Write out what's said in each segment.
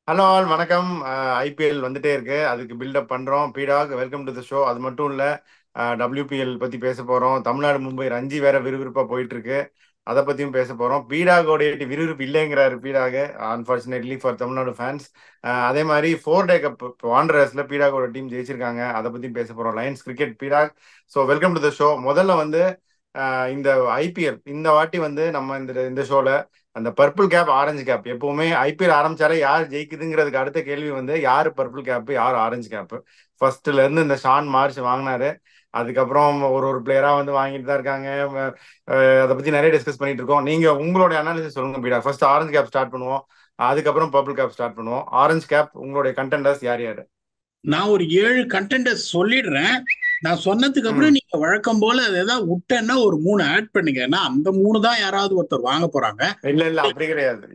Hello all வணக்கம். IPL வந்துட்டே இருக்கு, அதுக்கு பில்டப் பண்றோம். பீடாக் வெல்கம் டு த ஷோ. அது மட்டும் இல்ல, டபிள்யூபிஎல் பத்தி பேச போறோம். தமிழ்நாடு மும்பை ரஞ்சி வேற விறுவிறுப்பா போயிட்டு இருக்கு, அதை பத்தியும் பேச போறோம். பீடாகோடைய விறுவிறுப்பு இல்லைங்கிறாரு பீடாக, அன்பார்ச்சுனேட்லி ஃபார் தமிழ்நாடு ஃபேன்ஸ். அதே மாதிரி 4 டே கப் வாண்டரர்ஸ்ல பீடாகோட டீம் ஜெயிச்சிருக்காங்க, அதை பத்தியும் பேச போறோம். லைன்ஸ் கிரிக்கெட் பீடாக். So welcome to the show. முதல்ல வந்து இந்த ஐபிஎல் இந்த வாட்டி வந்து நம்ம இந்த இந்த ஷோல அந்த பர்பிள் கேப் ஆரஞ்சு கேப், எப்பவுமே ஐபிஎல் ஆரம்பிச்சாலே யார் ஜெயிக்குதுங்கிறதுக்கு அடுத்த கேள்வி வந்து யார் பர்பிள் கேப் யார் ஆரஞ்சு கேப். ஃபர்ஸ்ட்ல இருந்து இந்த ஷான் மார்ச் வாங்கினாரு, அதுக்கப்புறம் ஒரு ஒரு பிளேயரா வந்து வாங்கிட்டு தான் இருக்காங்க. அதை பத்தி நிறைய டிஸ்கஸ் பண்ணிட்டு இருக்கோம். நீங்க உங்களுடைய அனாலிசிஸ் சொல்லுங்க பீடா. ஃபர்ஸ்ட் ஆரஞ்சு கேப் ஸ்டார்ட் பண்ணுவோம், அதுக்கப்புறம் பர்பிள் கேப் ஸ்டார்ட் பண்ணுவோம். ஆரஞ்சு கேப் உங்களுடைய கண்டெண்டர்ஸ் யார் யாரு? நான் ஒரு 7 கண்டெண்டர்ஸ் சொல்லிடுறேன். நான் சொன்னதுக்கு அப்புறம் ம். நீங்க வழக்கம் போல அதை ஏதாவது விட்டேன்னா ஒரு 3 ஆட் பண்ணுங்க. ஏன்னா அந்த 3 தான் யாராவது ஒருத்தர் வாங்க போறாங்க. இல்ல இல்ல, அப்படி கிடையாது.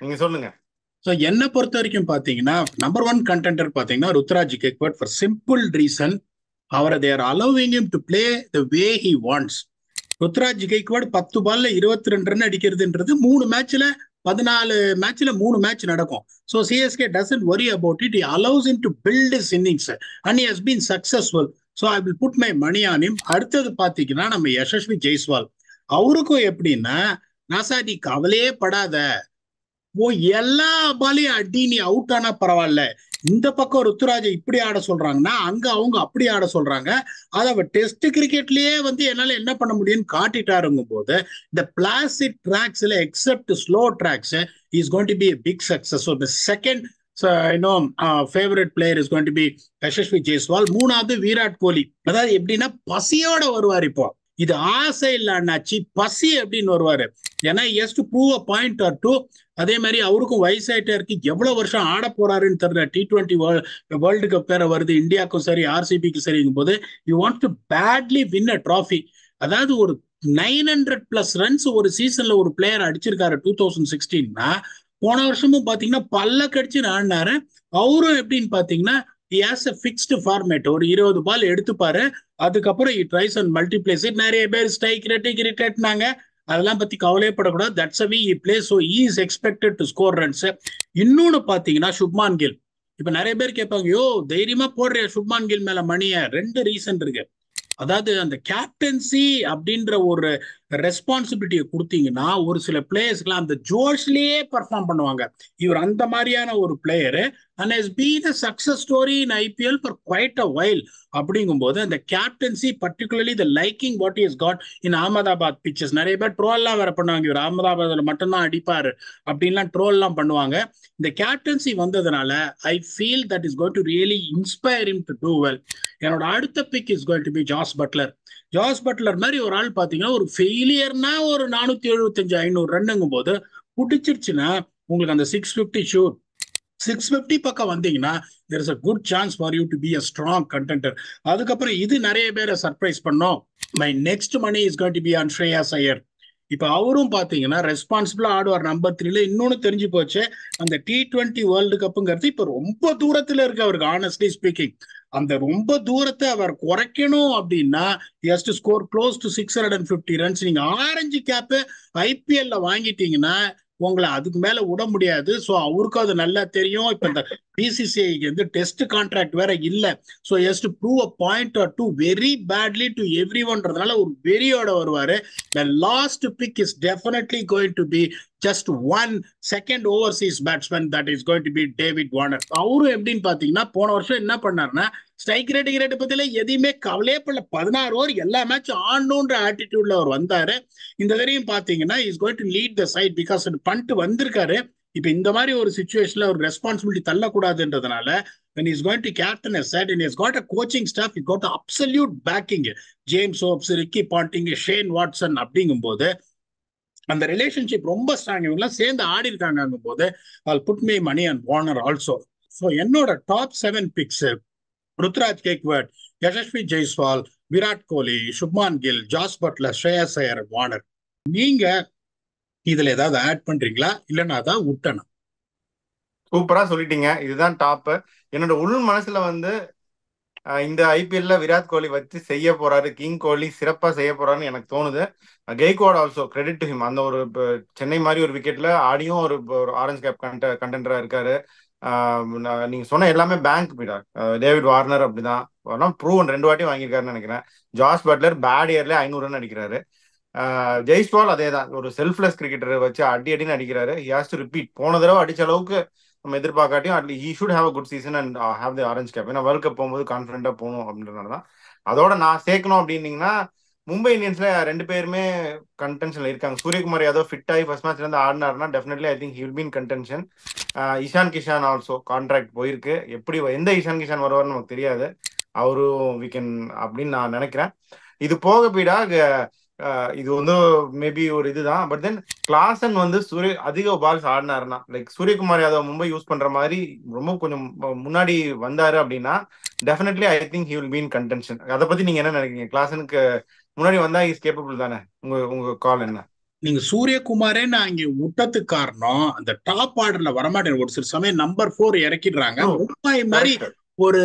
நீங்க சொல்லுங்க. ஸோ என்னை பொறுத்த வரைக்கும் பாத்தீங்கன்னா, நம்பர் 1 கண்டெண்டர் பாத்தீங்கன்னா Ruturaj Gaikwad, for simple reason. அவரை there allowing him to play the way he wants. Ruturaj Gaikwad 10 பால்ல 22 ரன் அடிக்கிறதுன்றது 3 மேட்ச்ல 14 மேட்ச்ல 3 மேட்ச் நடக்கும். So CSK doesn't worry about it. Allows him to build his innings and he has been successful. So I will put my money on him. அடுத்தது பாத்தீங்கன்னா நம்ம யசஸ்வி ஜெய்ஸ்வால். அவருக்கும் எப்படின்னா, NASA நீ கவலையே படாத, ஓ எல்லா பாலையும் அடி, நீ அவுட் ஆனா பரவாயில்ல. இந்த பக்கம் ருத்துராஜை இப்படி ஆட சொல்றாங்கன்னா அங்க அவங்க அப்படி ஆட சொல்றாங்க. அதை அவர் டெஸ்ட் கிரிக்கெட்லயே வந்து என்னால என்ன பண்ண முடியும்னு காட்டிட்டாருங்கும் போது, இந்த பிளாஸ்டிக் ட்ராக்ஸ்ல except slow tracks is going to be a big success. So the second favorite player is going to be Yashasvi Jaiswal. மூணாவது விராட் கோலி. அதாவது எப்படின்னா பசியோட வருவார் இப்போ. இது ஆசை இல்ல அண்ணாச்சி, பசி அப்படின்னு வருவாரு. ஏன்னா has to prove a point or two. அதே மாதிரி அவருக்கும் வயசாயிட்டே இருக்கு. எவ்வளவு வருஷம் ஆட போறாருன்னு தெரியல. T20 வேர்ல்டு கப் வேற வருது, இந்தியாவுக்கும் சரி ஆர்சிபிக்கும் சரிங்கும் போது you want to badly win a trophy. அதாவது ஒரு 900+ ரன்ஸ் ஒரு சீசன்ல ஒரு பிளேயர் அடிச்சிருக்காரு 2016. போன வருஷமும் பாத்தீங்கன்னா பல்ல கடிச்சு ஆடினாரு. அவரும் எப்படின்னு பாத்தீங்கன்னா ஃபிக்ஸ்டு ஃபார்மேட், ஒரு 20 பால் எடுத்துப்பாரு. அதுக்கப்புறம் ட்ரைஸ் அண்ட் மல்டிபிளேஸ். நிறைய பேர் ஸ்ட்ரைக் ரேட்டு கிரிக்கெட்னாங்க, அதெல்லாம் பத்தி கவலைப்படக்கூடாது. That's we play. So is expected to score runs. இன்னொன்னு பாத்தீங்கன்னா சுப்மான் கில். இப்ப நிறைய பேர் கேட்பாங்க, யோ தைரியமா போடுற சுப்மான் கில் மேல மணிய. 2 ரீசன் இருக்கு. அதாவது அந்த கேப்டன்சி அப்படின்ற ஒரு ரெஸ்பான்சிபிலிட்டியை கொடுத்தீங்கன்னா ஒரு சில பிளேயர்ஸ்க்குலாம் அந்த ஜோஷ்லயே பர்ஃபார்ம் பண்ணுவாங்க. இவர் அந்த மாதிரியான ஒரு player and has been a success story in IPL for quite a while. அப்படிங்கும்போது அந்த captaincy, particularly the liking what is got in Ahmedabad pitches. நிறைய பேர் ட்ரோல்லாம் வேற பண்ணுவாங்க, இவர் அகமதாபாத்ல மட்டும்தான் அடிப்பாரு அப்படின்லாம் ட்ரோல்லாம் பண்ணுவாங்க. இந்த கேப்டன்சி வந்ததுனால I feel that is going to really inspire him to do well. என்னோட அடுத்த pick is going to be Jos Buttler. Jos Buttler மாதிரி ஒரு ஆள் பாத்தீங்கன்னா, ஒரு ஃபெயிலியர்னா ஒரு 475-500 ரன்னுங்கும் போது பிடிச்சிருச்சுன்னா உங்களுக்கு அந்த 650 ஷூட். 650 பக்கம் வந்தீங்கன்னா there is a good chance for you to be a strong contender. அதுக்கப்புறம் இது நிறைய பேரை சர்ப்ரைஸ் பண்ணோம். My next money is going to be on Shreyas Iyer. இப்ப அவரும் பாத்தீங்கன்னா ரெஸ்பான்சிபிளா ஆடுவார் நம்பர் 3ல. இன்னொன்னு தெரிஞ்சு போச்சு, அந்த T20 வேர்ல்டு கப்புங்கிறது இப்ப ரொம்ப தூரத்துல இருக்கு அவருக்கு. ஆனஸ்ட்லி ஸ்பீக்கிங், அந்த ரொம்ப தூரத்தை அவர் குறைக்கணும் அப்படின்னா has to score close to 650 runs. நீங்க ஆரஞ்சு கேப் ஐபிஎல்ல வாங்கிட்டீங்கன்னா உங்களை அதுக்கு மேல விட முடியாது. ஸோ அவருக்கும் அது நல்லா தெரியும். இப்ப இந்த பிசிசிஐக்கு வந்து டெஸ்ட் கான்ட்ராக்ட் வேற இல்ல. So has to prove a point or do very badly to every ஒன்றதுனால ஒரு வெறியோட வருவாரு. The last pick is definitely going to be just one second overseas batsman, that is going to be David Warner. அவரும் எப்படின்னு பாத்தீங்கன்னா போன வருஷம் என்ன பண்ணாருன்னா, ஸ்ட்ரைக் ரேட் பத்தில எதையுமே கவலையே பண்ணல. 16 ஓவர் எல்லா மேட்ச் ஆடணுன்ற ஆட்டிடியூட்ல அவர் வந்தாரு. இந்த வரையும் பாத்தீங்கன்னா is going to lead the side because Pant வந்திருக்காரு. இப்ப இந்த மாதிரி ஒரு சுச்சுவேஷன்ல ஒரு ரெஸ்பான்சிபிலிட்டி தள்ளக்கூடாதுன்றதுனால when he's going to captain a side and he's got a coaching staff, he's got absolute backing. James Hopes, Ricky Ponting, Shane Watson அப்படிங்கும் போது அந்த ரிலேஷன்ஷிப் ரொம்ப ஸ்ட்ராங். இவங்கெல்லாம் சேர்ந்து ஆடி இருக்காங்கும் போது I'll put my money on Warner also. So என்னோட top 7 picks Ruturaj Gaikwad, Yashasvi Jaiswal, Virat Kohli, Shubman Gill, Jos Buttler, Shreyas Iyer, Warner. நீங்க இதுல ஏதாவது ஆட் பண்றீங்களா இல்லைன்னா அதான் விட்டணும்? சூப்பரா சொல்லிட்டீங்க, இதுதான் டாப். என்னோட உள் மனசுல வந்து இந்த ஐபிஎல்ல விராட் கோலி வச்சு செய்ய போறாரு, கிங் கோலி சிறப்பா செய்ய போறாருன்னு எனக்கு தோணுது. Gaikwad also credit to him. அந்த ஒரு சென்னை மாதிரி ஒரு விக்கெட்ல ஆடியும் ஒரு ஆரஞ்சு கேப் கண்டெண்டரா இருக்காரு. நீங்க சொன்ன எல்லாமே பேங்க் பீடா. டேவிட் வார்னர் அப்படிதான் ப்ரூவன் 2 வாட்டி வாங்கியிருக்காருன்னு நினைக்கிறேன். ஜாஸ் பட்லர் பேட் இயர்ல 500 ரன் அடிக்கிறாரு. ஜெய்ஸ்வால் அதே தான், ஒரு செல்ஃப்லெஸ் கிரிக்கெட்டரை வச்சு அடின்னு அடிக்கிறாரு. He has to repeat. போன தடவை அடிச்ச அளவுக்கு நம்ம எதிர்பார்க்காட்டியும் he should have a good season and have the orange cap. ஏன்னா வேர்ல்ட் கப் போகும்போது கான்ஃபிடென்ட்டா போகணும் அப்படின்றதுனால தான். அதோட நான் சேர்க்கணும் அப்படின்னீங்கன்னா, மும்பை இந்தியன்ஸ்ல 2 பேருமே கண்டென்ஷன்ல இருக்காங்க. சூரியகுமார் யாதவ் ஃபிட் ஆகி ஃபர்ஸ்ட் மேட்ச்ல இருந்து ஆடினார்னா definitely I think he will be in contention. Ishan Kishan also contract போயிருக்கு. எப்படி எந்த இஷான் கிஷான் வருவார்னு நமக்கு தெரியாது. அவரும் வி கேன் அப்படின்னு நான் நினைக்கிறேன். இது போக பீடா இது வந்து மேபி ஒரு இதுதான். பட் தென் கிளாசன் வந்து அதிக பால்ஸ் ஆடினாருன்னா, லைக் சூரியகுமார் யாதவ் மும்பை யூஸ் பண்ற மாதிரி ரொம்ப கொஞ்சம் முன்னாடி வந்தாரு அப்படின்னா definitely I think he will be in contention. அதை பத்தி நீங்க என்ன நினைக்கிறீங்க? கிளாசனுக்கு முன்னாடி வந்தா இஸ் கேப்பபிள் தானே? உங்க கால் என்ன? நீங்க சூரியகுமாரே நான் இங்க விட்டதுக்கு காரணம் அந்த டாப் ஆர்டர்ல வரமாட்டேன். ஒரு சில சமயம் நம்பர் 4 இறக்கிடுறாங்க. மும்பை மாதிரி ஒரு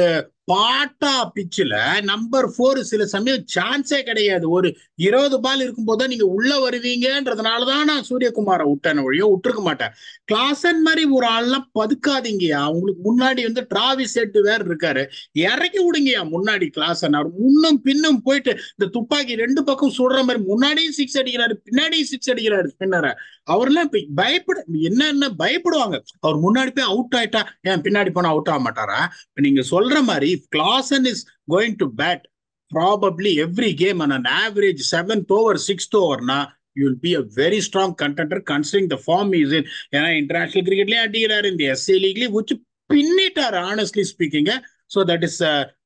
பாட்டா பிச்சுல நம்பர் 4 சில சமயம் சான்ஸே கிடையாது. ஒரு 20 பால் இருக்கும் போது நீங்க உள்ள வருவீங்கன்றதுனாலதான் நான் சூரியகுமாரை விட்டேன், ஒழியோ விட்டுருக்க மாட்டேன். கிளாசன் மாதிரி ஒரு ஆள்லாம் பதுக்காதீங்கயா. உங்களுக்கு முன்னாடி வந்து டிராவிஸ் ஹெட் வேற இருக்காரு, இறக்கி விடுங்கயா முன்னாடி கிளாசன். அவர் முன்னும் பின்னும் போயிட்டு இந்த துப்பாக்கி 2 பக்கம் சுடுற மாதிரி முன்னாடியும் 6 அடிக்கிறாரு, பின்னாடியும் 6 அடிக்கிறாரு ஸ்பின்னரை. அவர்லாம் இப்ப என்ன பயப்படுவாங்க. அவர் முன்னாடி போய் அவுட் ஆயிட்டா ஏன் பின்னாடி போனா அவுட் ஆக மாட்டாரா? நீங்க சொல்ற மாதிரி Clausen is going to bat probably every game on an average 7th over 6th over na you will be a very strong contender considering the form he is in. ஏன்னா இன்டர்நேஷனல் கிரிக்கெட்லயே அடிக்கிறாரு, இந்த S A லீக்லயும் வச்சு பின்னிட்டாரு honestly speaking. So that is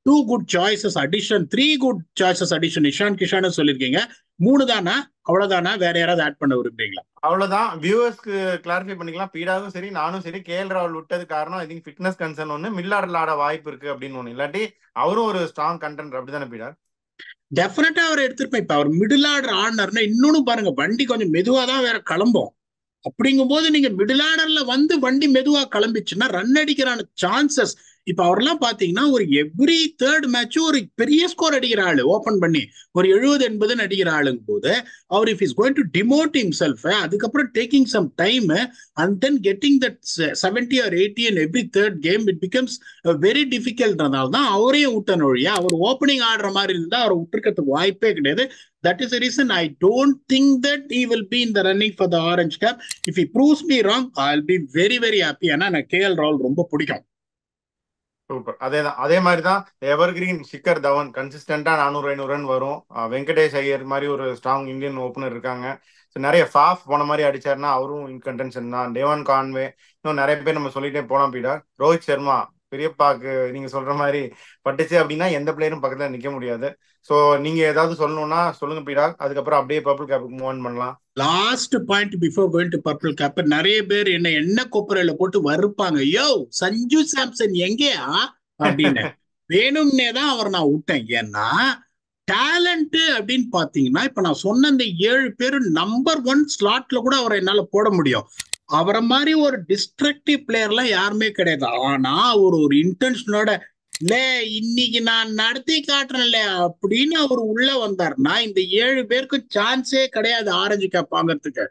2 good choices addition, 3 good choices addition. Ishan Kisan சொல்லிருக்கீங்க. 3 தானா? அவ்வளவுதானா? வேற யாராவது add பண்ண விரும்புறீங்களா? அவ்வளவுதான். வியூவர்ஸ்க்கு கிளாரிஃபை பண்ணிக்கலாம். பீடாவும் சரி நானும் சரி கேஎல் ராகுல் விட்டது காரணம் ஐ திங்க் ஃபிட்னஸ் கன்சர்ன் ஒன்று, மில்லார்ட்ல ஆட வாய்ப்பு இருக்கு அப்படின்னு ஒன்று. இல்லாட்டி அவரும் ஒரு ஸ்ட்ராங் கண்டென்டர். அப்படிதானே பீடா? டெஃபினட்டா அவர் எடுத்திருப்பேன். இப்ப அவர் மிடில் ஆர்டர் ஆடினார்னா இன்னொன்னு பாருங்க, வண்டி கொஞ்சம் மெதுவா தான் வேற கிளம்பும். அப்படிங்கும் போது நீங்க மிடில் ஆர்டர்ல வந்து வண்டி மெதுவா கிளம்பிச்சுன்னா ரன் அடிக்கிறான சான்சஸ். இப்ப அவர்லாம் பாத்தீங்கன்னா ஒரு எவ்ரி 3rd மேட்சும் ஒரு பெரிய ஸ்கோர் அடிக்கிற ஆளு, ஓபன் பண்ணி ஒரு 70-80 அடிக்கிற ஆளுங்க போது அவர் if is going to demote himself, அதுக்கப்புறம் taking some time and then getting that 70 or 80 in every 3rd game it becomes very difficult. தான் அவரையும் விட்ட ஒழியா அவர் ஓப்பனிங் ஆடுற மாதிரி இருந்தா அவரை விட்டுருக்கிறதுக்கு வாய்ப்பே கிடையாது. That is the reason I don't think that he will be in the running for the orange cap. If he proves me wrong, I'll be very very happy. ஏன்னா எனக்கு கேஎல் ராகுல் ரொம்ப பிடிக்கும். சூப்பர். அதே மாதிரி தான் எவர்கிரீன் ஷிக்கர் தவன் கன்சிஸ்டண்டா 400-500 run வரும். வெங்கடேஷ் ஐயர் மாதிரி ஒரு ஸ்ட்ராங் இந்தியன் ஓப்பனர் இருக்காங்க. நிறைய ஃபாஃப் போன மாதிரி அடிச்சாருன்னா அவரும் இன் கண்டென்ஷன் தான். டேவன் கான்வே, இன்னும் நிறைய பேர் நம்ம சொல்லிட்டே போலாம் பீடா. ரோஹித் சர்மா பெரியப்பாக்கு நீங்க சொல்ற மாதிரி பட்டுச்சு அப்படின்னா எந்த பிளேயரும் பக்கத்துல நிக்க முடியாது. சோ நீங்க ஏதாவது சொல்லணும்னா சொல்லுங்க பீடா. அதுக்கப்புறம் அப்படியே பர்பிள் கேப்புக்கு மூவ் ஆன் பண்ணலாம். Last point before going to purple cap, நிறைய பேர் என்ன கொப்பரையில போட்டு வறுப்பாங்க, யோ சஞ்சு சாம்சன் எங்கேயா அப்படின்னு. வேணும்னே தான் அவர் நான் விட்டேன். ஏன்னா டேலண்ட் அப்படின்னு பாத்தீங்கன்னா இப்ப நான் சொன்ன இந்த 7 பேரும் நம்பர் 1 ஸ்லாட்ல கூட அவரை என்னால போட முடியும். அவரை மாதிரி ஒரு டிஸ்ட்ரக்டிவ் பிளேயர்லாம் யாருமே கிடையாது. ஆனா அவர் ஒரு இன்டென்ஷனோட இல்ல இன்னைக்கு நான் நடத்தி காட்டுறேன்ல அப்படின்னு அவர் உள்ள வந்தாருன்னா இந்த 7 பேருக்கு சான்ஸே கிடையாது ஆரஞ்சு கேப் வாங்கறதுக்கு.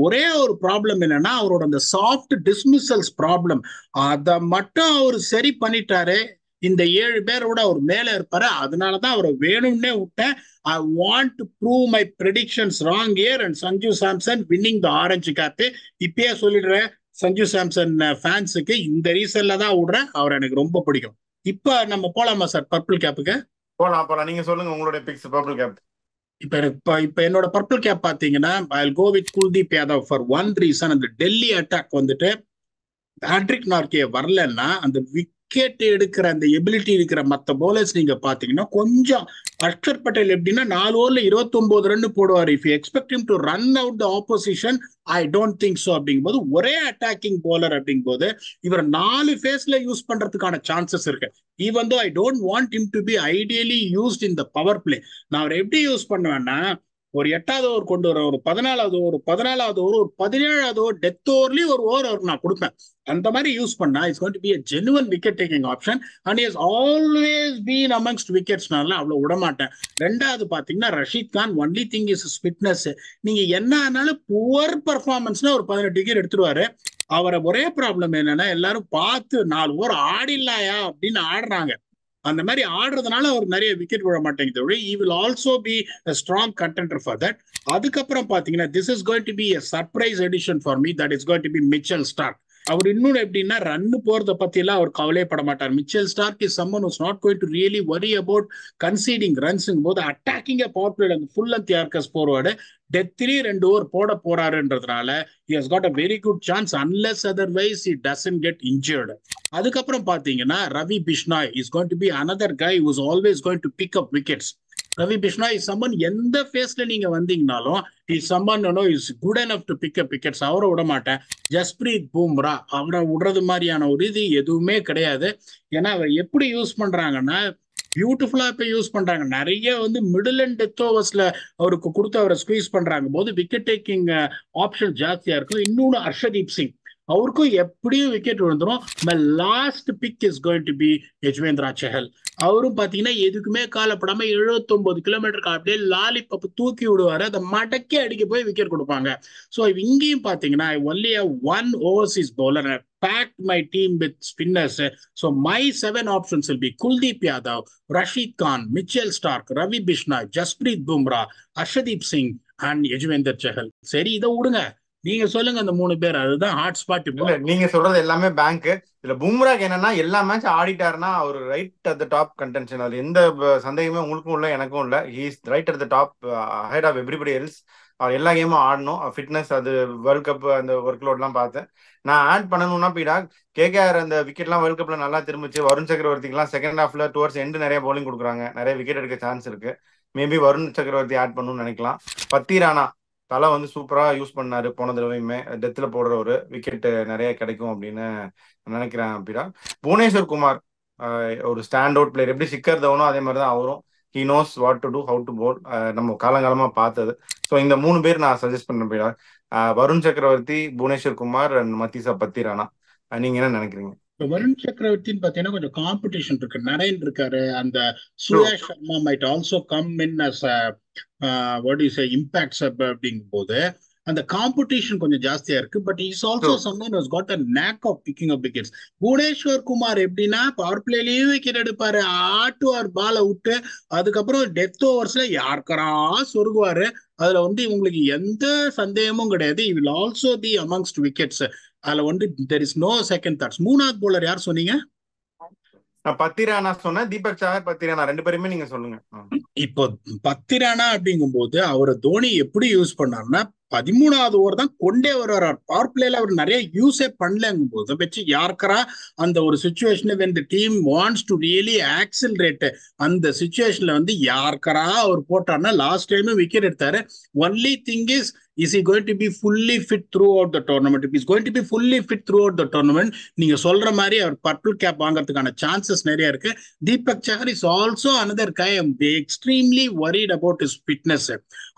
ஒரே ஒரு ப்ராப்ளம் என்னன்னா அவரோட அந்த சாஃப்ட் டிஸ்மிசல்ஸ் ப்ராப்ளம், அதை மட்டும் அவர் சரி பண்ணிட்டாரு. இந்த 7 பேரோட அவர் மேல இருப்பாரு. அதனாலதான் அவரை வேணும்னே விட்டேன். I want to prove my predictions wrong here and Sanju Samson winning the orange cap. இப்பயே சொல்லிடுறேன் சஞ்சு சாம்சன் ஃபேன்ஸுக்கு, இந்த ரீசன்ல தான் விடுறேன். அவர் எனக்கு ரொம்ப பிடிக்கும். இப்ப நம்ம போலாமா சார் பர்பிள் கேப்புக்கு? போலாம். நீங்க சொல்லுங்க உங்களுடைய பிக்ஸ் பர்பிள் கேப். இப்ப என்னோட பர்பிள் கேப் பாத்தீங்கன்னா I'll go with Kuldeep Yadav for one reason. அந்த டெல்லி அட்டாக் வந்துட்டு பேட்ரிக் நார்கே வரலன்னா அந்த விக்கெட் எடுக்கிற அந்த எபிலிட்டி இருக்கிற மற்ற பவுலர்ஸ் நீங்க பாத்தீங்கன்னா கொஞ்சம் அக்ஷர் பட்டேல் எப்படின்னா 4 ஓவர்ல 29 ரன் போடுவார். If you expect him to run out the opposition I don't think so. அப்படிங்கும்போது ஒரே அட்டாக்கிங் பவுலர் அப்படிங்கும்போது இவர் 4 ஃபேஸ்ல யூஸ் பண்றதுக்கான சான்சஸ் இருக்கு. Even though I don't want him to be ideally used in the power play. நான் அவர் எப்படி யூஸ் பண்ணுவேன்னா ஒரு 8வது ஓவர் கொண்டு வர, ஒரு 14வது ஓவர், 14வது ஓவர், ஒரு 17வது ஓவர், டெத் ஓவர்லயும் ஒரு ஓவர் அவருக்கு நான் கொடுப்பேன். அந்த மாதிரி யூஸ் பண்ணா it's going to be a genuine wicket taking option and he has always been amongst wicketsனால அவ்வளவு விட மாட்டேன். 2வது பாத்தீங்கன்னா Rashid Khan, only thing is fitness. நீங்க என்ன ஆனாலும் புவர் பர்ஃபார்மன்ஸ்னா ஒரு 18 விக்கெட் எடுத்துருவாரு. அவரை ஒரே ப்ராப்ளம் என்னன்னா எல்லாரும் பார்த்து 4 ஓவர் ஆடிடலாயா அப்படின்னு ஆடுறாங்க. அந்த மாதிரி ஆடுறதுனால அவர் நிறைய விக்கெட் விழ மாட்டேங்குது. He will also be strong contender for that. அதுக்கப்புறம் பாத்தீங்கன்னா this is going to be a surprise addition for me, that is going to be Mitchell Starc. அவர் இன்னொன்னு எப்படின்னா ரன் போறத பத்தி எல்லாம் அவர் கவலைப்பட மாட்டார். Mitchell Starc is someone who's not going to really worry about conceding runs போது attacking power play full and yorkers forward deathly 2 over போட போறாருன்றதுனால he has got a very good chance unless otherwise he doesn't get injured. அதுக்கப்புறம் பாத்தீங்கன்னா Ravi Bishnoi is going to be another guy who is always going to pick up wickets. Ravi Bishnoi is someone எந்த ஃபேஸ்ல நீங்க வந்தீங்கனாலும் is someone is good enough to pick up wickets. அவரை விட மாட்டேன். ஜஸ்பிரீத் பும்ரா அவரை விடுறது மாதிரியான ஒரு இது எதுவுமே கிடையாது. ஏன்னா அவர் எப்படி யூஸ் பண்றாங்கன்னா பியூட்டிஃபுல்லா இப்ப யூஸ் பண்றாங்க. நிறைய மிடில் அண்ட் டெத் ஓவர்ஸ்ல அவருக்கு கொடுத்து அவரை ஸ்குவீஸ் பண்றாங்க போது விக்கெட் டேக்கிங் ஆப்ஷன் ஜாஸ்தியா இருக்கும். இன்னொன்னு ஹர்ஷதீப் சிங் அவருக்கும் எப்படியும் விக்கெட் விழுந்துரும். Last pick is going to be Yuzvendra Chahal. அவரும் பாத்தீங்கன்னா எதுக்குமே காலப்படாம 79 கிலோமீட்டருக்கு அப்படியே லாலிபப் தூக்கி விடுவாரு. அதை மடக்கி அடிக்க போய் விக்கெட் கொடுப்பாங்க. ஸோ இங்கேயும் பாத்தீங்கன்னா only one Overseas bowler packed my team with spinners. So my 7 options will be Kuldeep Yadav, Rashid Khan, Mitchell Stark, Ravi Bishnoi, Jasprit Bumrah, Arshdeep Singh and Yajvendra Chahal. சரி இதை விடுங்க, நீங்க சொல்லுங்க அந்த 3 பேர். அதுதான் ஹாட் ஸ்பாட். இல்ல நீங்க சொல்றது எல்லாமே பேங்க். இதுல பும்ராக்கு என்னன்னா எல்லா மேட்ச் ஆடிட்டாருன்னா அவர் right at the top contention. அது எந்த சந்தேகமே உங்களுக்கும் இல்ல எனக்கும் இல்ல. He is right at the top ahead of everybody else. அவர் எல்லா கேமும் ஆடணும். ஃபிட்னஸ் அது வேர்ல்ட் கப் அந்த ஒர்க் லோட்லாம் பார்த்தேன். நான் ஆட் பண்ணணும்னா பீடா கேகேஆர் அந்த விக்கெட்லாம் வேர்ல்ட் கப்ல நல்லா திரும்பிச்சு. வருண் சக்கரவர்த்திக்குலாம் செகண்ட் ஹாஃப்ல டுவர்ட்ஸ் எண்டு நிறைய பவுலிங் கொடுக்குறாங்க. நிறைய விக்கெட் எடுக்க சான்ஸ் இருக்கு. மேபி வருண் சக்கரவர்த்தி ஆட் பண்ணணும்னு நினைக்கலாம். பத்தி ராணா தலை சூப்பரா யூஸ் பண்ணாரு போன தடவையுமே. டெத்ல போடுற ஒரு விக்கெட் நிறைய கிடைக்கும் அப்படின்னு நினைக்கிறேன் பீடா. புவனேஸ்வர் குமார் ஒரு ஸ்டாண்ட் அவுட் பிளேயர். எப்படி சிக்கர் தவனோ அதே மாதிரி தான் அவரும். He knows what to do, how to bowl. நம்ம காலங்காலமா பார்த்தது. ஸோ இந்த 3 பேர் நான் சஜஸ்ட் பண்ண பீடா. வருண் சக்கரவர்த்தி, புவனேஸ்வர் குமார் அண்ட் மத்தீசா பத்தி ராணா. நீங்க என்ன நினைக்கிறீங்க? வருண் சக்கரவர்த்தின்னு பாத்தீங்கன்னா கொஞ்சம் காம்படிஷன் இருக்கு. நரேன் இருக்காரு. அந்த Suyash Sharma might also come in as what you say impact sub அப்படிங்கும் போது அந்த காம்படிஷன் கொஞ்சம் ஜாஸ்தியா இருக்கு. But is also someone has got a knack of picking up wickets. Bhuvneshwar Kumar எப்படின்னா பவர் பிளேலயும் விக்கெட் எடுப்பாரு, ஆட்டுவார் பாலை விட்டு. அதுக்கப்புறம் டெத் ஓவர்ஸ்ல யாருக்கரா சொருகுவாரு. அதுல உங்களுக்கு எந்த சந்தேகமும் கிடையாது. He will also be amongst wickets. அதுல there is no second thoughts. 3வது போலர் யார் சொன்னீங்க? பத்திரானா சொன்ன தீபக் சாகர், பத்திரானா 2 பேருமே நீங்க சொல்லுங்க. இப்போ பத்திரானா அப்படிங்கும் போது அவரை தோனி எப்படி யூஸ் பண்ணாருன்னா 13வது ஓவர் தான் கொண்டே வர்றார். பவர் பிளேல அவர் நிறைய யூஸே பண்ணலங்கும் போது வச்சு யாருக்கரா அந்த ஒரு situation when the team wants to really accelerate அந்த சுச்சுவேஷன்ல யாருக்கரா அவர் போட்டார்னா லாஸ்ட் டைம் விக்கெட் எடுத்தாரு. Only thing is he going to be fully fit throughout the tournament? If he's going to be fully fit throughout the tournament, நீங்க சொல்ற மாதிரி அவர் purple cap வாங்குறதுக்கான chances நிறைய இருக்கு. தீபக் சஹர் is also another guy I'm extremely worried about his fitness.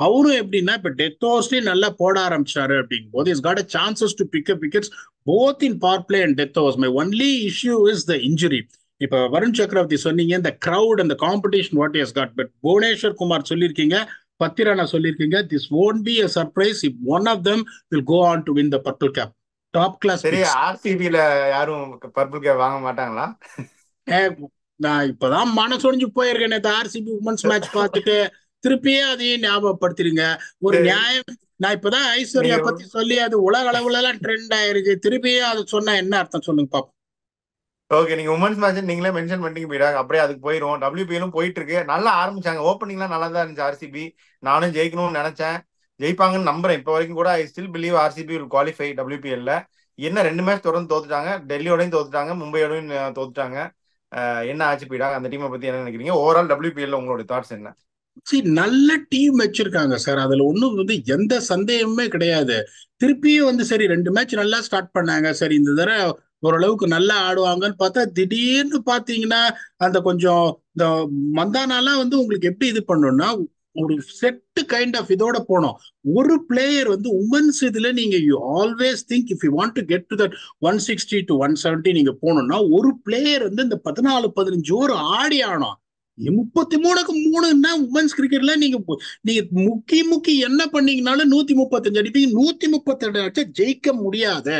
அவரும் எப்படின்னா இப்ப death ஓவர்ஸ்லயே நல்லா போட ஆரம்பிச்சாரு அப்படிங்கும் போது he's got a chances to pick up wickets both in power play and death overs. My only issue is the injury. இப்ப வருண் சக்கரவர்த்தி சொன்னீங்க இந்த கிரௌட் அந்த competition what he has got. But Bhuvneshwar Kumar சொல்லியிருக்கீங்க, பத்திரானா சொல்லியிருக்கீங்க. This won't be a surprise if one of them will go on to win the purple cap. Top class. சரி, ஆர்சிபில யாரும் purple cap வாங்க மாட்டாங்களா? நான் இப்பதான் மனசொடிஞ்சு போயிருக்கேன். நேற்று ஆர்சிபி உமன்ஸ் மேட்ச் பார்த்துட்டு திருப்பியே அதையும் ஞாபகப்படுத்திருங்க. ஒரு நியாயம். நான் இப்பதான் ஐஸ்வர்யா பத்தி சொல்லி அது உலக அளவுல எல்லாம் ட்ரெண்ட் ஆயிருக்கு. திருப்பியே அது சொன்னா என்ன அர்த்தம் சொல்லுங்க பாப்போம். ஓகே, நீங்க உமன்ஸ் மேட்ச் நீங்களே மென்ஷன் பண்ணிட்டீங்க பீடா. அப்படியே அதுக்கு போயிடும். WPL போயிட்டு இருக்கு. நல்லா ஆரம்பிச்சாங்க. ஓப்பனிங்லாம் நல்லா தான் இருந்துச்சு ஆர்சிபி. நானும் ஜெயிக்கணும்னு நினைச்சேன். ஜெயிப்பாங்கன்னு நம்புறேன். இப்போ வரைக்கும் கூட I still believe RCB will qualify WPL. என்ன 2 மேட்ச் தொடர்ந்து தோத்துட்டாங்க. டெல்லியோடையும் தோத்துட்டாங்க, மும்பையோடையும் தோத்துட்டாங்க. என்ன ஆச்சு பீடா? அந்த டீமை பத்தி என்ன நினைக்கிறீங்க? ஓவரால் WPL உங்களோட தாட்ஸ் என்ன? நல்ல டீம் வச்சிருக்காங்க சார். அதுல ஒண்ணும் எந்த சந்தேகமே கிடையாது. திருப்பியும் சரி 2 மேட்ச் நல்லா ஸ்டார்ட் பண்ணாங்க. சரி இந்த தடவை ஓரளவுக்கு நல்லா ஆடுவாங்கன்னு பார்த்தா திடீர்னு பாத்தீங்கன்னா அந்த கொஞ்சம் இந்த மந்தானாலாம் உங்களுக்கு எப்படி இது பண்ணணும்னா ஒரு செட் கைண்ட் ஆஃப் இதோட போனோம். ஒரு பிளேயர் உமன்ஸ் இதுல நீங்க you always think if you want to get to that 160 to 170 நீங்க போகணும்னா ஒரு பிளேயர் இந்த 14-15 ஓவர் ஆடி ஆனோம். 33க்கு 3ன்னா உமன்ஸ் கிரிக்கெட்ல நீங்க முக்கி என்ன பண்ணீங்கனாலும் 135 அடிப்பீங்க. 132 அடிச்சா ஜெயிக்க முடியாது.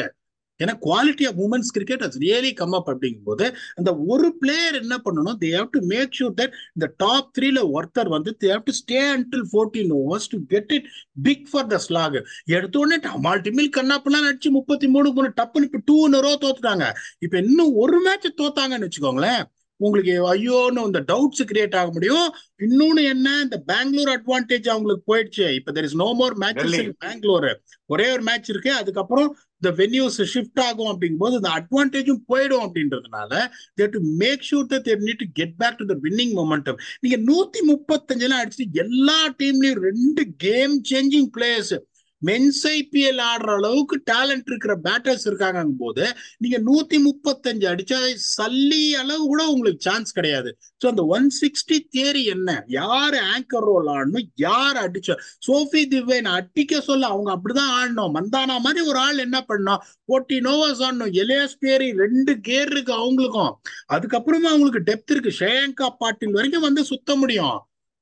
ஏன்னா quality of women's cricket has really come up அப்படிங்கும்போது அந்த ஒரு பிளேயர் என்ன பண்ணணும், they have to make sure that இந்த டாப் 3ல ஒருத்தர் வந்து they have to stay until 14 overs to get it big for the slog. எடுத்த உடனே மல்டிமில் கண்ணாப்பெல்லாம் அடிச்சு 33 டப்புன்னு இப்ப 2-0 தோத்துட்டாங்க. இப்ப இன்னும் ஒரு மேட்ச் தோத்தாங்கன்னு வச்சுக்கோங்களேன், உங்களுக்கு ஐயோன்னு இந்த டவுட்ஸ் கிரியேட் ஆக முடியும். இன்னொன்னு என்ன, இந்த பெங்களூர் அட்வான்டேஜ் அவங்களுக்கு போயிடுச்சு. இப்ப there is no more matches in Bangalore, ஒரே ஒரு மேட்ச் இருக்கு, அதுக்கப்புறம் இந்த வென்யூஸ் ஷிஃப்ட் ஆகும் அப்படிங்கும்போது இந்த அட்வான்டேஜும் போயிடும் அப்படின்றதுனால they have to make sure that they need to get back to the winning momentum. நீங்க 135 அடிச்சுட்டு எல்லா டீம்லயும் 2 game changing players men's IPL ஆடுற அளவுக்கு டேலண்ட் இருக்கிற பேட்டர்ஸ் இருக்காங்க போது நீங்க 135 அடிச்சா சல்லி அளவு கூட உங்களுக்கு சான்ஸ் கிடையாது. ஸோ அந்த 160 தியரி என்ன, யார் ஆங்கர் ரோல் ஆடணும், யார் அடிச்ச சோஃபி திவ்யன் அடிக்க சொல்ல அவங்க அப்படிதான் ஆடணும். மந்தானா மாதிரி ஒரு ஆள் என்ன பண்ணணும், 14 overs ஆடணும். எலியாஸ் பேரி 2 கேர் இருக்கு அவங்களுக்கும், அதுக்கப்புறமா அவங்களுக்கு டெப்த் இருக்கு, ஷேயங்கா பாட்டில் வரைக்கும் வந்து சுத்த முடியும்.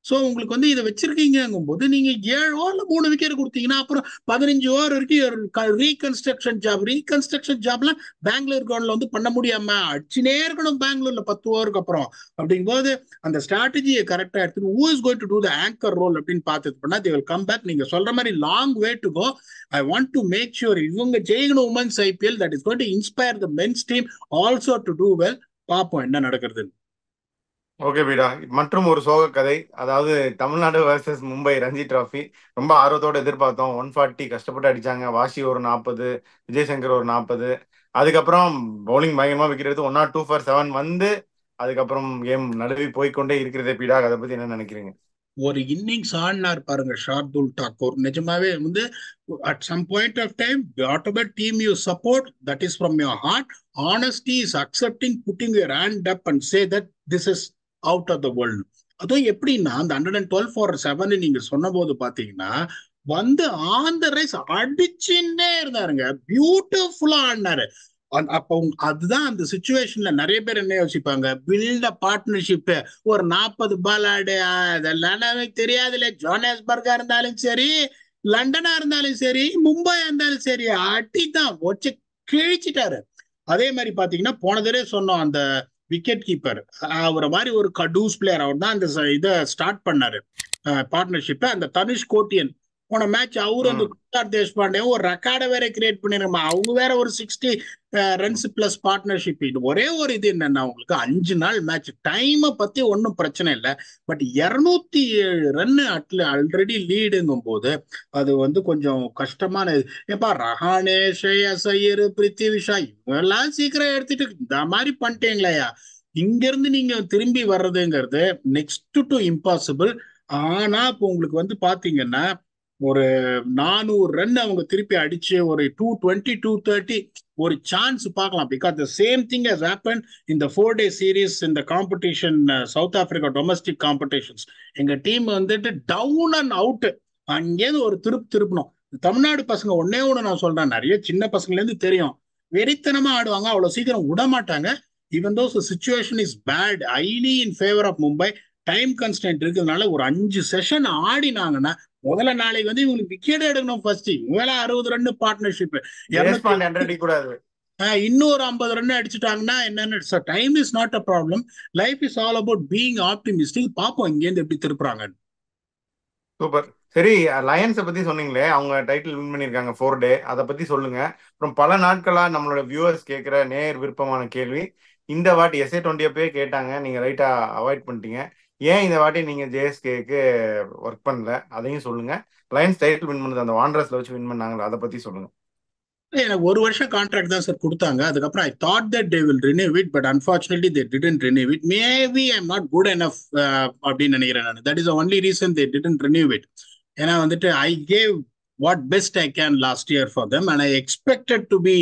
ஸோ உங்களுக்கு வந்து இதை வச்சிருக்கீங்கும் போது நீங்க 7 ஓவர்ல 3 விக்கெட் கொடுத்தீங்கன்னா அப்புறம் 15 ஓவர் வரைக்கும் ரீகன்ஸ்ட்ரக்ஷன் ஜாப்லாம் பெங்களூர் கிரவுண்ட்ல வந்து பண்ண முடியாம அடிச்சுனே இருக்கணும் பெங்களூர்ல 10 ஓவருக்கு அப்புறம். அப்படிங்கும்போது அந்த ஸ்ட்ராட்டஜியை கரெக்டா எடுத்து who is going to do the anchor role அப்படின்னு பார்த்துட்டு பண்ணா they will come back. நீங்க சொல்ற மாதிரி long way to go. I want to make sure இவங்க ஜெயிக்கணும் women's IPL, that is going to inspire the men's team also to do well. பார்ப்போம் என்ன நடக்கிறது. ஓகே பீடா, மற்றும் ஒரு சோக கதை, அதாவது தமிழ்நாடு வர்சஸ் மும்பை ரஞ்சி டிராஃபி. ரொம்ப ஆர்வத்தோட எதிர்பார்த்தோம். 140 கஷ்டப்பட்டு அடிச்சாங்க. வாஷி ஒரு 40, விஜய் சங்கர் ஒரு 40. அதுக்கப்புறம் பவுலிங் பயங்கரமா விக்கெட் எடுத்து 1 2 for 7 வந்து அதுக்கப்புறம் கேம் நடுவி போய்கொண்டே இருக்கிறதே. பீடா, அதை பத்தி என்ன நினைக்கிறீங்க? ஒரு இன்னிங்ஸ் ஆடினார் பாருங்க ஷார்துல் டாக்கூர், நிஜமாவே வந்து at some point of time whatever team you support, that is from your heart. Honesty is accepting putting your hand up and say that this is out of the world. அதுவும் எப்படின்னா அந்த 112 for 7 நீங்க சொன்ன போது பாத்தீங்கன்னா வந்து on the rise அடிச்சுன்னே இருந்தாருங்க, பியூட்டிஃபுல்லா ஆடினாரு. அப்போ அதுதான் அந்த சிச்சுவேஷன்ல நிறைய பேர் என்ன யோசிப்பாங்க, பில்ட் பார்ட்னர்ஷிப், ஒரு 40 பால் ஆடு, அதெல்லாம் எனக்கு தெரியாதுல்ல. ஜோஹானஸ்பர்கா இருந்தாலும் சரி, லண்டனா இருந்தாலும் சரி, மும்பையா இருந்தாலும் சரி, அடிதான் வச்சு கிழிச்சிட்டாரு. அதே மாதிரி பாத்தீங்கன்னா போன தடவை சொன்னோம் அந்த விக்கெட் கீப்பர், அவரை மாதிரி ஒரு கடூஸ் பிளேயர், அவர் தான் அந்த இதை ஸ்டார்ட் பண்ணாரு பார்ட்னர்ஷிப். அந்த தனுஷ் கோட்டியன் போன மேட்ச் அவரு அந்த துஷார் தேஷ்பாண்டே ஒரு ரெக்கார்டை வேற கிரியேட் பண்ணிருக்கோம். அவங்க வேற ஒரு 60 ரன்ஸ் பிளஸ் பார்ட்னர்ஷிப். இது ஒரே ஒரு இது என்னன்னா, உங்களுக்கு 5 நாள் மேட்ச் டைமை பத்தி ஒன்றும் பிரச்சனை இல்லை, பட் 207 ரன் ஆல்ரெடி லீடுங்கும் போது அது வந்து கொஞ்சம் கஷ்டமான இது. ஏப்பா ரஹானே, ஷ்ரேயஸ் ஐயர், பிருத்திவி ஷா இவங்கெல்லாம் சீக்கிரம் எடுத்துட்டு இந்த மாதிரி பண்ணிட்டீங்களேயா, இங்க இருந்து நீங்க திரும்பி வர்றதுங்கிறது நெக்ஸ்ட் டு இம்பாசிபிள். ஆனா இப்போ உங்களுக்கு வந்து பாத்தீங்கன்னா ஒரு 400 ரன் அவங்க திருப்பி அடிச்சு ஒரு 220 230 ஒரு சான்ஸ் பார்க்கலாம். Because the same thing has happen in the 4-day series இந்த competition, South Africa domestic competitions. எங்க டீம் வந்துட்டு டவுன் அண்ட் அவுட், அங்கேருந்து ஒரு திருப்பணும். தமிழ்நாடு பசங்க ஒன்னே ஒன்று நான் சொல்றேன், நிறைய சின்ன பசங்கள்ல இருந்து தெரியும், வெறித்தனமா ஆடுவாங்க, அவ்வளவு சீக்கிரம் விட மாட்டாங்க. Even though situation is bad highly in favour of Mumbai. Time constant இருக்கிறதுனால ஒரு 5 செஷன் ஆடினாங்கன்னா முதல்ல நாளைக்கு வந்து இவங்களுக்கு விக்கெட் எடுக்கணும். ஃபர்ஸ்ட் இவங்க 60 ரன் பார்ட்னர்ஷிப், இன்னொரு 50 ரன் அடிச்சுட்டாங்கன்னா என்னன்னு, time is not a problem. Life is all about being optimistic. பார்ப்போம் இங்கேருந்து எப்படி திருப்புறாங்க. சூப்பர். சரி, லயன்ஸை பத்தி சொன்னீங்களே, அவங்க டைட்டில் வின் பண்ணியிருக்காங்க 4-day, அதை பத்தி சொல்லுங்க. அப்புறம் பல நாட்களா நம்மளோட வியூவர்ஸ் கேட்கிற நேர் விருப்பமான கேள்வி, இந்த வாட்டி SA20 கேட்டாங்க, நீங்க ரைட்டா அவாய்ட் பண்ணிட்டீங்க. ஏன் இந்த வாட்டி நீங்க ஜேஎஸ்கேக்கு ஒர்க் பண்ணல, அதையும் சொல்லுங்க. லயன்ஸ் டைட்டில் வின் பண்ணது அந்த வாண்டரஸ்ல வச்சு வின் பண்ணாங்களா, அதை பத்தி சொல்லுங்க. எனக்கு 1 வருஷம் கான்ட்ராக்ட் தான் சார் கொடுத்தாங்க. அதுக்கப்புறம் I thought that they will renew it, but unfortunately they didn't renew it. Maybe I am not good enough அப்படின்னு நினைக்கிறேன் நான். That is only reason they didn't renew it. ஏன்னா வந்துட்டு I gave what best I can last year for them and I expected to be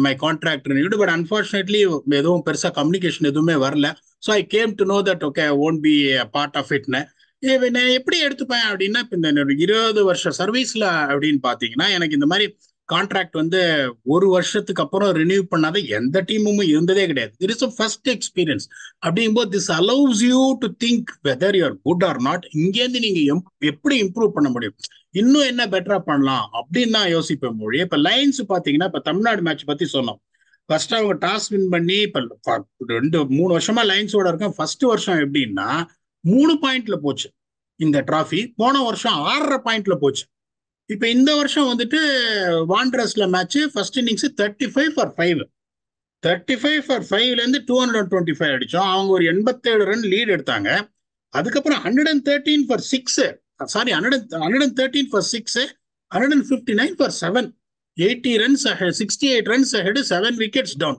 my contract renewed. But unfortunately எதுவும் பெருசா communication எதுவுமே வரல. So I came to know that okay I won't be part of இட்னு. நான் எப்படி எடுத்துப்பேன் அப்படின்னா, இப்போ இந்த 20 வருஷ சர்வீஸ்ல அப்படின்னு பாத்தீங்கன்னா எனக்கு இந்த மாதிரி கான்ட்ராக்ட் வந்து ஒரு வருஷத்துக்கு அப்புறம் ரினியூ பண்ணாத எந்த டீமும் இருந்ததே கிடையாது. It is first experience. அப்படிங்கும்போது this allows you to think whether you are good or not. இங்கேருந்து நீங்க எப்படி இம்ப்ரூவ் பண்ண முடியும், இன்னும் என்ன பெட்டரா பண்ணலாம் அப்படின்னு தான் யோசிப்பேன் மொழி. இப்ப லைன்ஸ் பாத்தீங்கன்னா, இப்ப தமிழ்நாடு மேட்ச் பத்தி சொன்னோம். ஃபர்ஸ்ட் அவங்க டாஸ் வின் பண்ணி இப்ப 2-3 வருஷமா லைன்ஸோட இருக்கேன். ஃபர்ஸ்ட் வருஷம் எப்படின்னா 3 பாயிண்ட்ல போச்சு இந்த டிராஃபி. போன வருஷம் 6.5 பாயிண்ட்ல போச்சு. இப்ப இந்த வருஷம் வந்துட்டு வாண்டரஸ்ல match first innings 35 for 5. 35 for 5ல இருந்து 225 அடிச்சோம். அவங்க ஒரு 87 ரன் லீட் எடுத்தாங்க. அதுக்கப்புறம் 113 for 6, sorry 113 for 6, 159 for 7, 80 runs ahead, 68 runs ahead, 7 wickets down.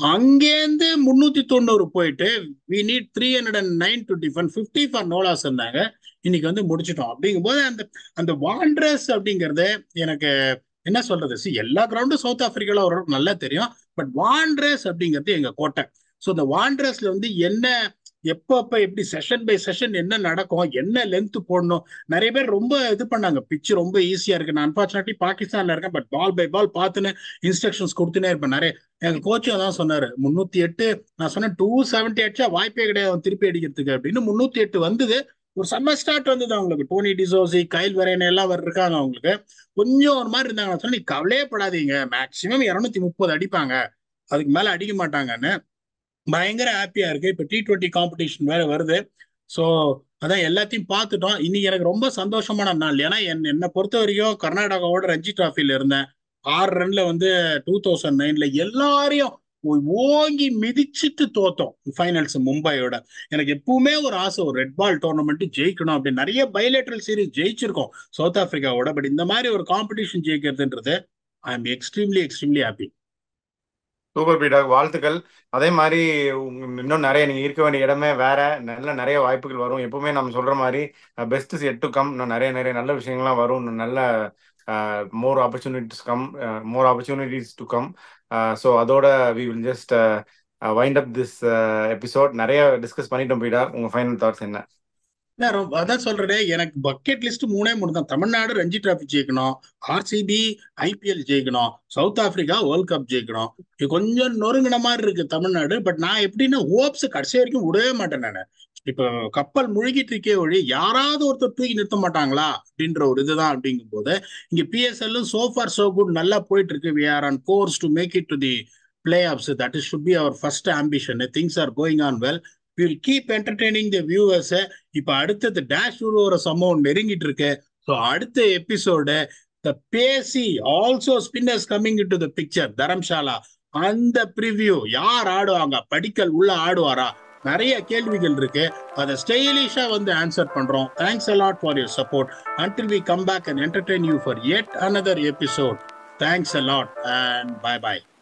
அங்கேருந்து 390 போயிட்டு we need 309 to defend, 50 for no loss இருந்தாங்க. இன்னைக்கு வந்து முடிச்சிட்டோம். அப்படிங்கும்போது அந்த வாண்டரஸ் அப்படிங்கிறது எனக்கு என்ன சொல்றது, எல்லா கிரவுண்டும் சவுத் ஆப்பிரிக்கால ஒரு நல்லா தெரியும். பட் வாண்டரஸ் அப்படிங்கிறது எங்க கோட்டை. ஸோ இந்த வாண்டரஸ்ல வந்து என்ன எப்பப்ப எப்படி செஷன் பை செஷன் என்ன நடக்கும், என்ன லென்த் போடணும். நிறைய பேர் ரொம்ப இது பண்ணாங்க, பிச்சு ரொம்ப ஈஸியா இருக்கு. நான் அன்பார்ச்சுனேட்லி பாகிஸ்தான்ல இருக்கேன், பட் பால் பை பால் பார்த்துன்னு இன்ஸ்ட்ரக்ஷன்ஸ் கொடுத்துனே இருப்பேன். நிறைய எங்க கோச்சும் அதான் சொன்னாரு, 308. நான் சொன்னேன் 270 அடிச்சா வாய்ப்பே கிடையாது திருப்பி அடிக்கிறதுக்கு அப்படின்னு. 308 வந்தது. ஒரு செம்ம ஸ்டார்ட் வந்தது அவங்களுக்கு. டோனி டிசோசி, கைல் வெரேன் எல்லாம் இருக்காங்க. அவங்களுக்கு கொஞ்சம் ஒரு மாதிரி இருந்தாங்க. நான் சொன்னேன், நீ கவலையே படாதீங்க, மேக்சிமம் 230 அடிப்பாங்க, அதுக்கு மேல அடிக்க மாட்டாங்கன்னு. பயங்கர ஹாப்பியா இருக்கு. இப்ப T20 காம்படிஷன் வேற வருது. ஸோ அதான் எல்லாத்தையும் பார்த்துட்டோம். இன்னைக்கு எனக்கு ரொம்ப சந்தோஷமான நாள். ஏன்னா என்னை பொறுத்த வரைக்கும் கர்நாடகாவோட ரஞ்சி டிராஃபில இருந்தேன். 6 ரன்ல வந்து 2009ல எல்லாரையும் ஓங்கி மிதிச்சுட்டு தோத்தோம் ஃபைனல்ஸ் மும்பையோட. எனக்கு எப்பவுமே ஒரு ஆசை, ஒரு ரெட் பால் டோர்னமெண்ட் ஜெயிக்கணும் அப்படின்னு. நிறைய பைலேட்டரல் சீரீஸ் ஜெயிச்சிருக்கோம் சவுத் ஆப்பிரிக்காவோட. பட் இந்த மாதிரி ஒரு காம்படிஷன் ஜெயிக்கிறதுன்றது I am extremely happy. Super பீடாக், வாழ்த்துக்கள். அதே மாதிரி இன்னும் நிறைய நீங்க இருக்க வேண்டிய இடமே வேற, நிறைய வாய்ப்புகள் வரும். எப்பவுமே நம்ம சொல்ற மாதிரி best is yet to come. இன்னும் நிறைய நல்ல விஷயங்கள்லாம் வரும். இன்னும் நல்ல more opportunities to come. So அதோட we will just wind up this episode. நிறைய டிஸ்கஸ் பண்ணிட்டோம் பீடாக், உங்க ஃபைனல் தாட்ஸ் என்ன? அதான் சொல்றேன், எனக்கு பக்கெட் லிஸ்ட் 3 தான். தமிழ்நாடு ரஞ்சி டிராஃபி ஜெயிக்கணும், RCB IPL ஜெயிக்கணும், சவுத் ஆப்பிரிக்கா வேர்ல்ட் கப் ஜெயிக்கணும். இது கொஞ்சம் நொறுங்கின மாதிரி இருக்கு தமிழ்நாடு. பட் நான் எப்படின்னா ஹோப்ஸ் கடைசி வரைக்கும் விடவே மாட்டேன். நான் இப்போ கப்பல் முழுகிட்டு இருக்கே ஒழி யாராவது ஒருத்தர் தூக்கி நிறுத்த மாட்டாங்களா அப்படின்ற ஒரு இதுதான். அப்படிங்கும் போது இங்க PSL so far so good நல்லா போயிட்டு இருக்கு. we are on course to make it to the playoffs. that should be our first ambition. things are going on well. we will keep entertaining the viewers. இப்ப அடுத்தது dash ஒரு சம்பவம் நெருங்கிட்டு இருக்கு. So அடுத்த எபிசோடு த பேசி also spinners coming into the picture, Dharamsala. அந்த preview யார் ஆடுவாங்க, படிக்கல் உள்ள ஆடுவாரா, நிறைய கேள்விகள் இருக்கு. அதை ஸ்டைலிஷா வந்து ஆன்சர் பண்றோம். Thanks a lot for your support. until we come back and entertain you for yet another episode. Thanks a lot and bye bye.